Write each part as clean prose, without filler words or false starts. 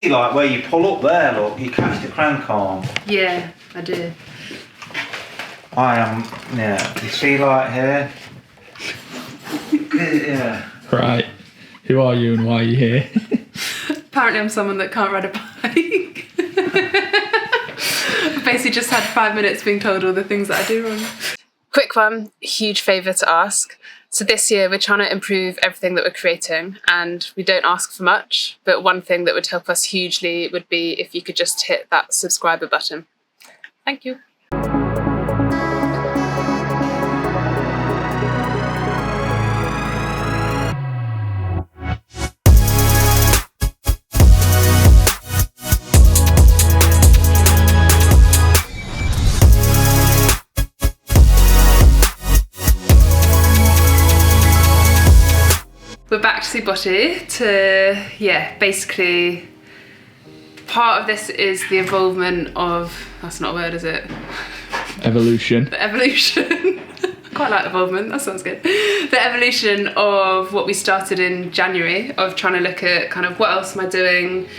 Like where you pull up there, look, you catch the crank arm. Yeah, I do. You see like here? Yeah. Right. Who are you and why are you here? Apparently I'm someone that can't ride a bike. I've basically just had 5 minutes being told all the things that I do wrong. Quick one, huge favour to ask. So this year we're trying to improve everything that we're creating, and we don't ask for much, but one thing that would help us hugely would be if you could just hit that subscriber button. Thank you. We're back to see Botty to, basically, part of this is the involvement of, that's not a word, is it? Evolution. The evolution. I quite like evolvement, that sounds good. The evolution of what we started in January, of trying to look at kind of what else am I doing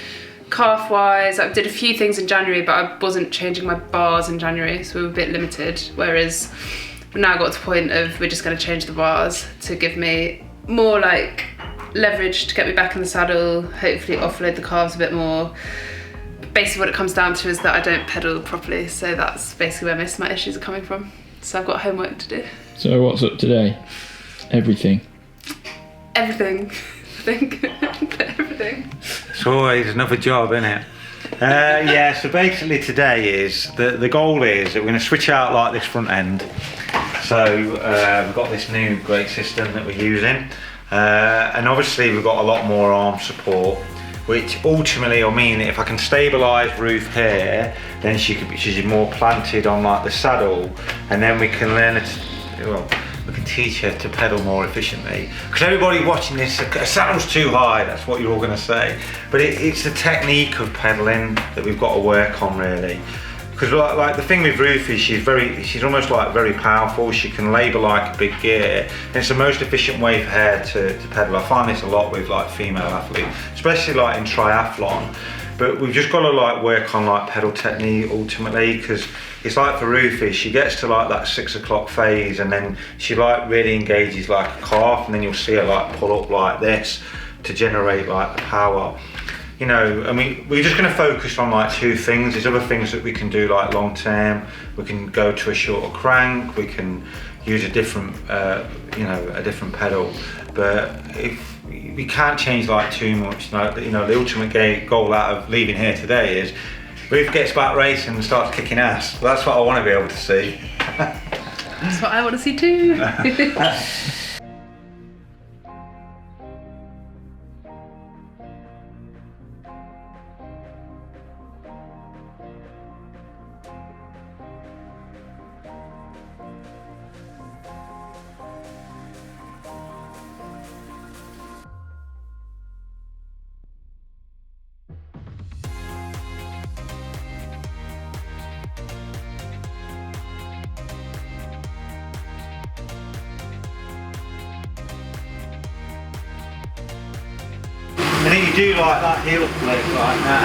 calf-wise. I did a few things in January, but I wasn't changing my bars in January, so we were a bit limited, whereas we now got to the point of we're just going to change the bars to give me more like leverage to get me back in the saddle, hopefully offload the calves a bit more. Basically what it comes down to is that I don't pedal properly, so that's basically where most of my issues are coming from. So I've got homework to do. So what's up today? Everything. Everything, I think. Everything. It's always another job, isn't it? So basically today is, the goal is that we're going to switch out like this front end. So we've got this new great system that we're using, and obviously we've got a lot more arm support, which ultimately will mean that if I can stabilise Ruth here, then she's more planted on like the saddle, and then we can learn we can teach her to pedal more efficiently. Because everybody watching this, a saddle's too high, that's what you're all going to say, but it's the technique of pedalling that we've got to work on really. Because like the thing with Ruth is she's almost like very powerful. She can labour like a big gear. And it's the most efficient way for her to pedal. I find this a lot with like female athletes, especially like in triathlon. But we've just got to like work on like pedal technique ultimately, because it's like for Ruth is she gets to like that 6 o'clock phase and then she like really engages like a calf, and then you'll see her like pull up like this to generate like the power. You know, and we're just going to focus on like two things. There's other things that we can do like long term. We can go to a shorter crank. We can use a different, a different pedal. But if we can't change like too much, like, the ultimate goal out of leaving here today is Ruth gets back racing and starts kicking ass. That's what I want to be able to see. That's what I want to see too. And then you do like that heel flip like that.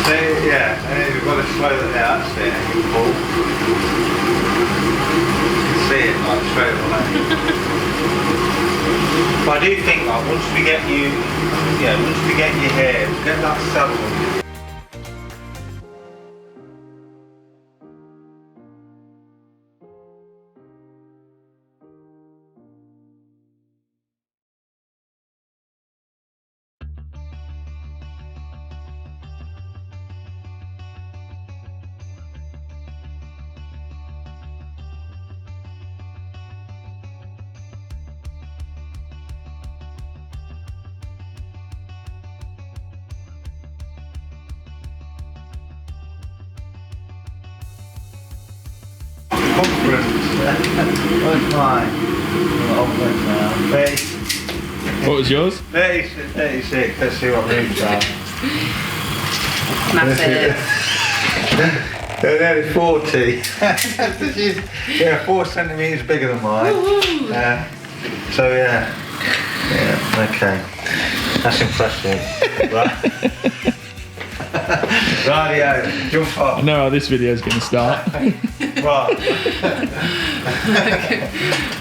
So yeah, and then you've got to slow that down, that's it, and you pull. You can see it like straight away. But I do think like once we get you here, get that saddle. What's mine? Now. 30. What was yours? 36. Let's see what Ruth's are. Massive. They're nearly 40. She's 4 centimetres bigger than mine. So yeah, okay. That's impressive. Right. Radio, jump I on. know how this video is going to start. Right.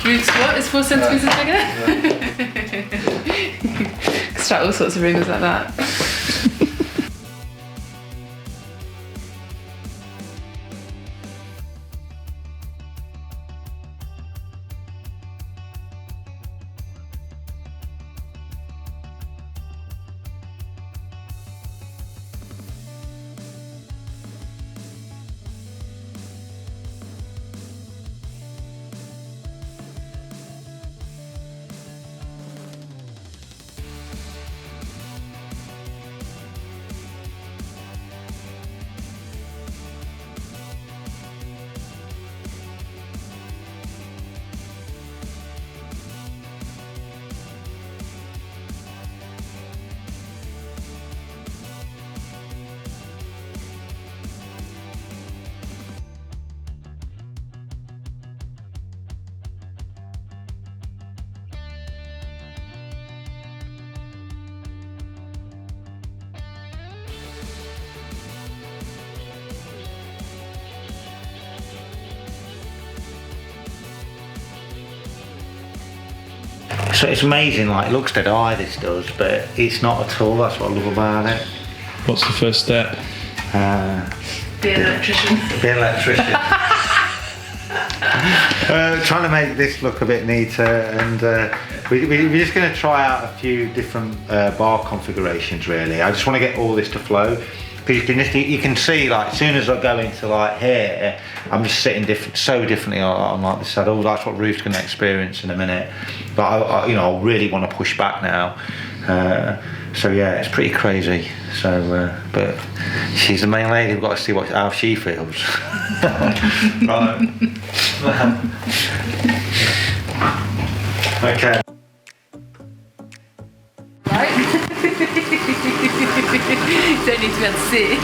Root squat is 4 centimetres bigger. Start all sorts of rumours like that. So it's amazing, like, it looks dead high, this does, but it's not at all. That's what I love about it. What's the first step? Be an electrician. Be an electrician. Trying to make this look a bit neater, and we're just going to try out a few different bar configurations, really. I just want to get all this to flow. Because you can see, like, as soon as I go into like here, I'm just sitting so differently on like the saddle. That's what Ruth's going to experience in a minute. But I really want to push back now. So yeah, it's pretty crazy. So, but she's the main lady. We've got to see how she feels. Right. Okay. Right? Don't need to be able to see.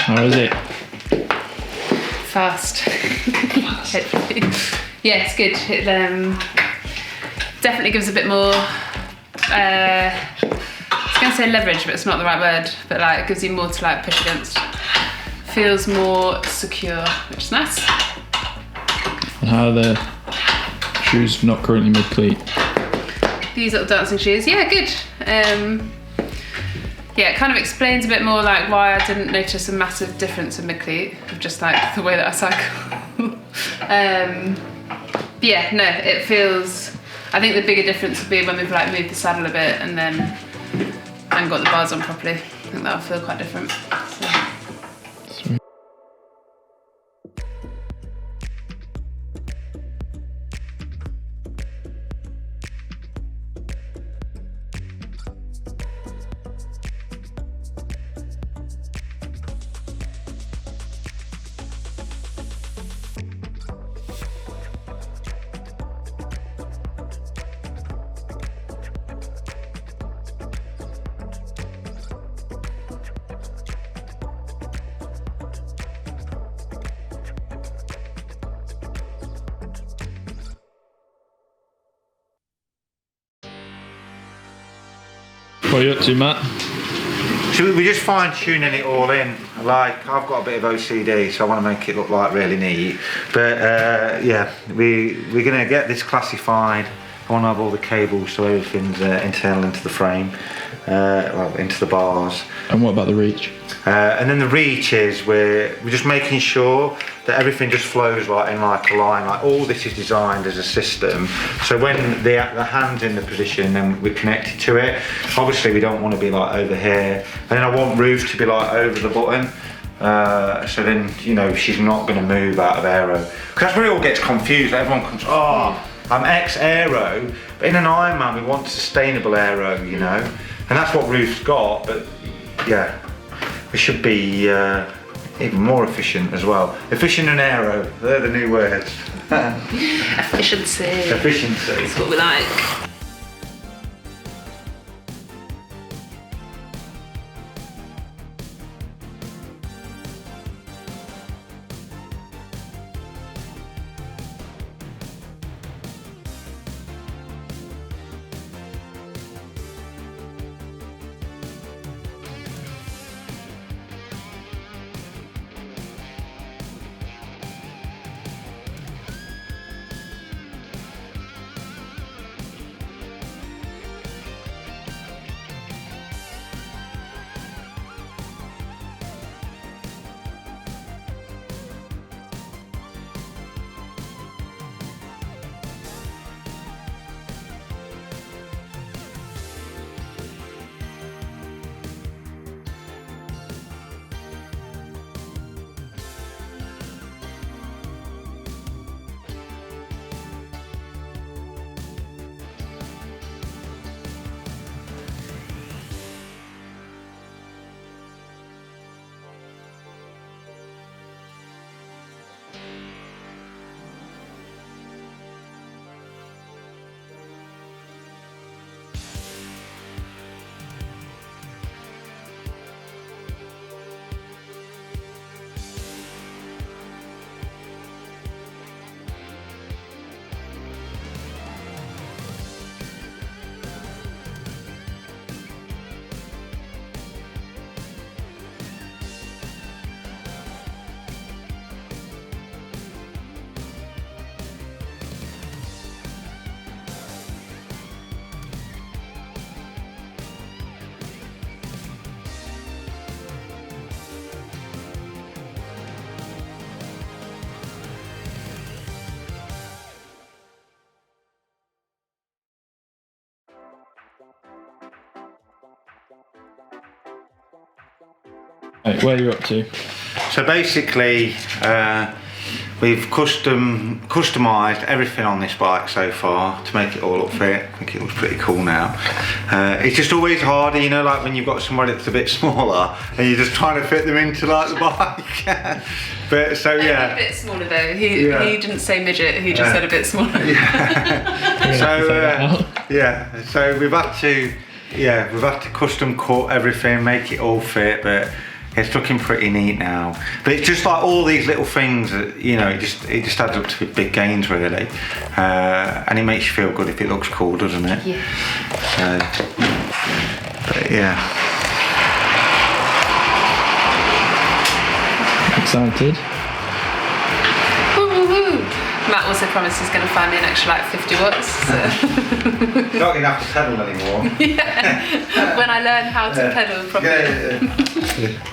How is it? Fast. Hopefully. Yeah, it's good. It definitely gives a bit more, I was going to say leverage, but it's not the right word, but like it gives you more to like push against. Feels more secure, which is nice. And how are the shoes not currently mid-cleat? These little dancing shoes, yeah, good. Yeah, it kind of explains a bit more like why I didn't notice a massive difference in mid-cleat, of just like the way that I cycle. Yeah, no, it feels, I think the bigger difference would be when we've like moved the saddle a bit and got the bars on properly. I think that'll feel quite different. So. Sweet. What are you up to, Matt? So we're just fine tuning it all in. Like, I've got a bit of OCD, so I want to make it look like really neat. But yeah, we're going to get this classified. I want to have all the cables so everything's internal into the frame. well, into the bars. And what about the reach? And then the reach is we're just making sure that everything just flows like in like a line. Like all this is designed as a system. So when the hand's in the position, then we're connected to it. Obviously, we don't want to be like over here. And then I want Ruth to be like over the button. So then, you know, she's not going to move out of aero. Because that's where it all gets confused. Everyone comes, oh, I'm ex-aero. But in an Ironman, we want sustainable aero, you know. And that's what Ruth's got. But yeah, we should be even more efficient as well. Efficient and aero, they're the new words. Efficiency. Efficiency. That's what we like. Right, where are you up to? So basically, we've customised everything on this bike so far to make it all look fit. I think it looks pretty cool now. It's just always harder, you know, like when you've got somebody that's a bit smaller and you're just trying to fit them into like the bike. But so yeah. A bit smaller though. He didn't say midget. He just said a bit smaller. So we've had to custom cut everything, make it all fit, but it's looking pretty neat now. But it's just like all these little things that, you know, it just adds up to big gains really. And it makes you feel good if it looks cool, doesn't it? Yeah. But yeah. Excited? Woo-hoo-hoo. Matt also promised he's going to find me an extra like 50 watts. So. You're not going to have to pedal anymore. Yeah. When I learn how to pedal properly. Yeah.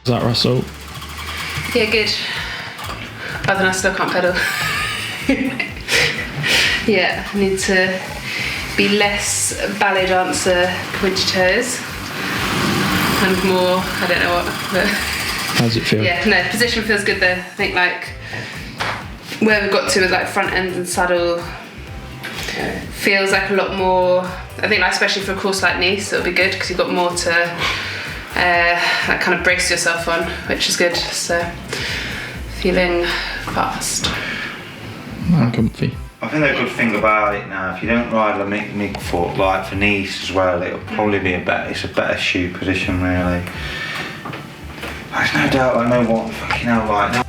Is that Russell? Yeah, good. Other than I still can't pedal. Yeah, I need to be less ballet dancer pointy toes and more, I don't know what, but How does it feel? yeah, no, position feels good though. I think like where we've got to with like front end and saddle feels like a lot more, I think like especially for a course like Nice it'll be good because you've got more to like kind of brace yourself on, which is good, so feeling fast. I'm comfy. I think the good thing about it now, if you don't ride a mid foot like for Nice as well, it'll probably be it's a better shoe position really. There's no doubt I know what fucking hell like now.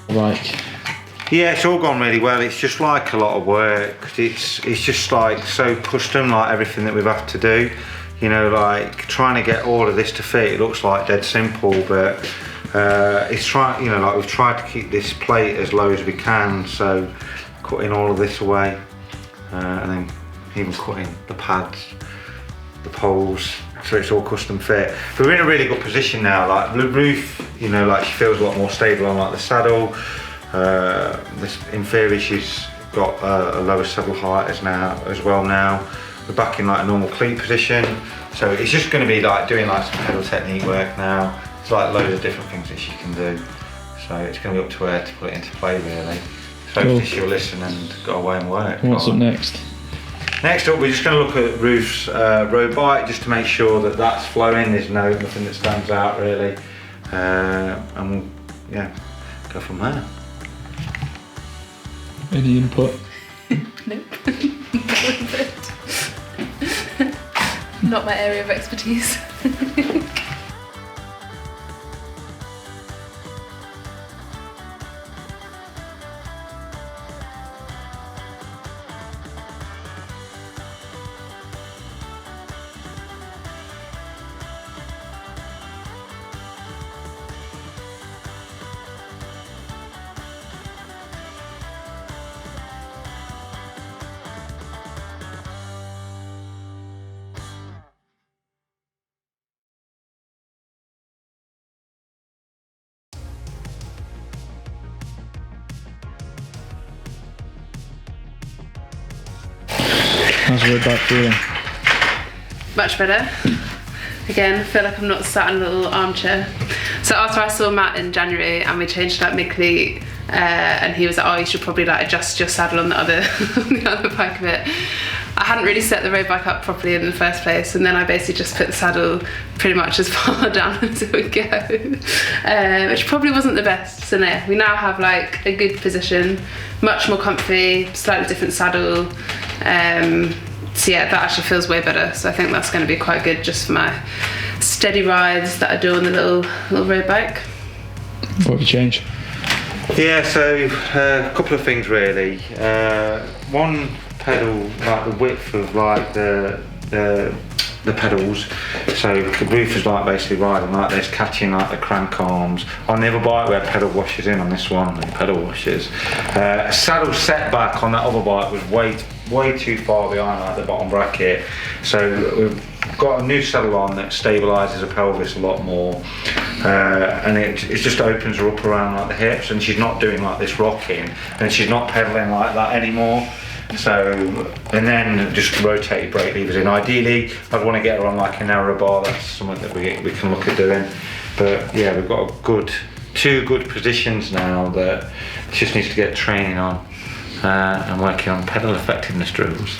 Like, Yeah, it's all gone really well. It's just like a lot of work. It's just like so custom, like everything that we've had to do. You know, like trying to get all of this to fit. It looks like dead simple, but it's trying. You know, like we've tried to keep this plate as low as we can. So cutting all of this away, and then even cutting the pads, the poles, so it's all custom fit. But we're in a really good position now. Like the roof, you know, like she feels a lot more stable on like the saddle. This inferior, she's got a lower saddle height as well now. We're back in like a normal cleat position, so it's just going to be like doing like some pedal technique work now. It's like loads of different things that she can do, so it's going to be up to her to put it into play really. So hopefully she'll listen and go away and work. what's up next? Next up, we're just going to look at Ruth's road bike just to make sure that that's flowing. There's nothing that stands out really, and we'll yeah go from there. Any input? Nope. Not my area of expertise. How's the road bike feeling? Much better. Again, I feel like I'm not sat in a little armchair. So after I saw Matt in January and we changed like mid-cleat, and he was like, oh, you should probably like adjust your saddle on the other bike a bit. I hadn't really set the road bike up properly in the first place, and then I basically just put the saddle pretty much as far down as it would go, which probably wasn't the best. So no, we now have like a good position, much more comfy, slightly different saddle. So yeah, that actually feels way better. So I think that's going to be quite good just for my steady rides that I do on the little road bike. What have you changed? Yeah, so a couple of things really. One, pedal, like the width of like the pedals. So the roof is like basically riding like this, catching like the crank arms. On the other bike we had pedal washers in, on this one no pedal washers. Saddle setback on that other bike was way too far behind like the bottom bracket. So we've got a new saddle on that stabilises the pelvis a lot more, and it just opens her up around like the hips, and she's not doing like this rocking, and she's not pedaling like that anymore. So, and then just rotate brake levers in. Ideally, I'd want to get her on like a narrow bar. That's something that we can look at doing. But yeah, we've got a good two good positions now that just needs to get training on and working on pedal effectiveness drills.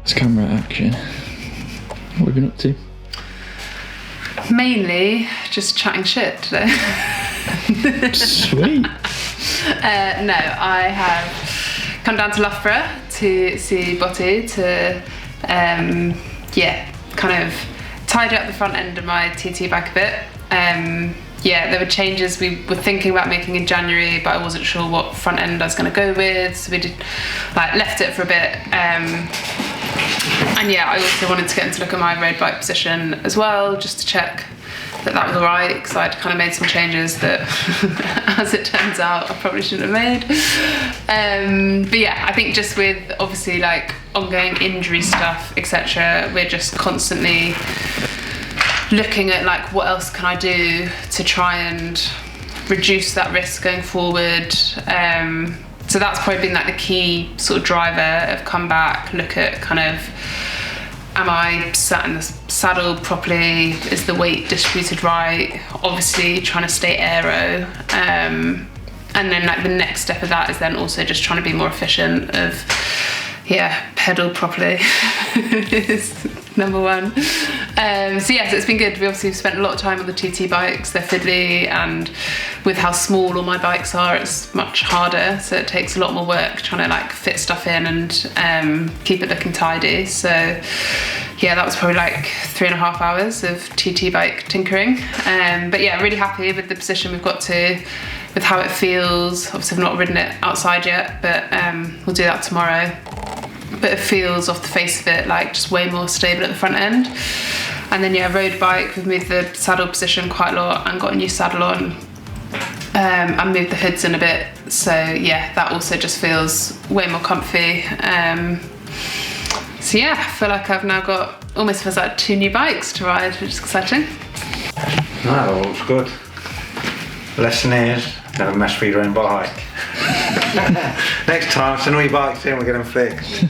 It's camera action. What have you been up to? Mainly just chatting shit today. Sweet. No, I have come down to Loughborough to see Botty to, kind of tidy up the front end of my TT bike a bit. There were changes we were thinking about making in January, but I wasn't sure what front end I was going to go with, so we left it for a bit. And I also wanted to get into look at my road bike position as well, just to check that that was alright, because I'd kind of made some changes that, as it turns out, I probably shouldn't have made. I think just with obviously ongoing injury stuff, etc., we're just constantly looking at what else can I do to try and reduce that risk going forward. So that's probably been the key sort of driver of come back, look at kind of, am I sat in the saddle properly? Is the weight distributed right? Obviously trying to stay aero. And then the next step of that is then also just trying to be more efficient of, pedal properly is number one. So it's been good. We obviously have spent a lot of time on the TT bikes. They're fiddly, and with how small all my bikes are, it's much harder. So it takes a lot more work trying to fit stuff in and keep it looking tidy. So that was probably 3.5 hours of TT bike tinkering. Really happy with the position we've got to, with how it feels. Obviously I've not ridden it outside yet, but we'll do that tomorrow. But it feels off the face of it just way more stable at the front end. And then road bike, we've moved the saddle position quite a lot and got a new saddle on, and moved the hoods in a bit. So that also just feels way more comfy. I feel like I've now got, almost feels like 2 new bikes to ride, which is exciting. No, looks good. Lesson is, never mess with your own bike. Next time, send all your bikes in, we'll get them fixed.